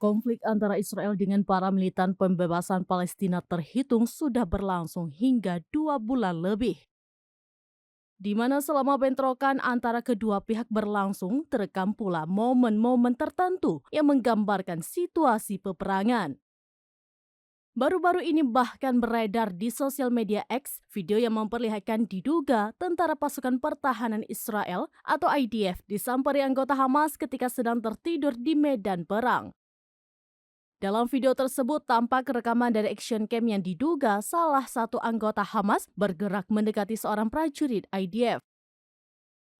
Konflik antara Israel dengan para militan pembebasan Palestina terhitung sudah berlangsung hingga 2 bulan lebih. Di mana selama bentrokan antara kedua pihak berlangsung, terekam pula momen-momen tertentu yang menggambarkan situasi peperangan. Baru-baru ini bahkan beredar di sosial media X video yang memperlihatkan diduga tentara pasukan pertahanan Israel atau IDF disampari anggota Hamas ketika sedang tertidur di medan perang. Dalam video tersebut tampak rekaman dari action cam yang diduga salah satu anggota Hamas bergerak mendekati seorang prajurit IDF.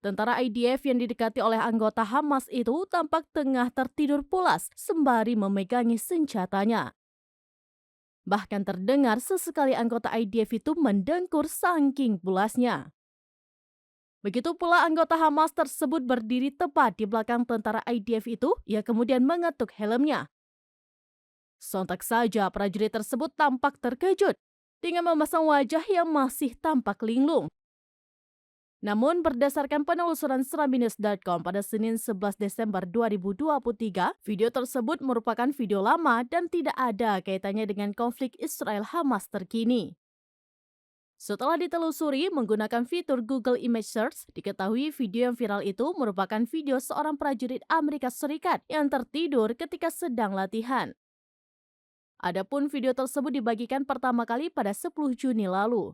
Tentara IDF yang didekati oleh anggota Hamas itu tampak tengah tertidur pulas sembari memegangi senjatanya. Bahkan terdengar sesekali anggota IDF itu mendengkur saking pulasnya. Begitu pula anggota Hamas tersebut berdiri tepat di belakang tentara IDF itu, ia kemudian mengetuk helmnya. Sontak saja prajurit tersebut tampak terkejut dengan memasang wajah yang masih tampak linglung. Namun berdasarkan penelusuran serambinews.com pada Senin 11 Desember 2023, video tersebut merupakan video lama dan tidak ada kaitannya dengan konflik Israel-Hamas terkini. Setelah ditelusuri menggunakan fitur Google Image Search, diketahui video yang viral itu merupakan video seorang prajurit Amerika Serikat yang tertidur ketika sedang latihan. Adapun video tersebut dibagikan pertama kali pada 10 Juni lalu.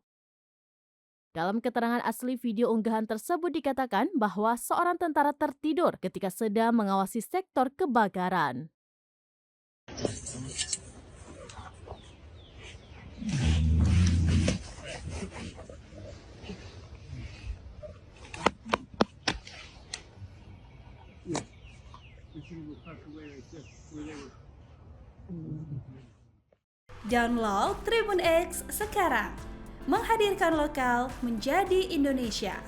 Dalam keterangan asli video unggahan tersebut dikatakan bahwa seorang tentara tertidur ketika sedang mengawasi sektor kebakaran. Download Tribun X sekarang, menghadirkan lokal menjadi Indonesia.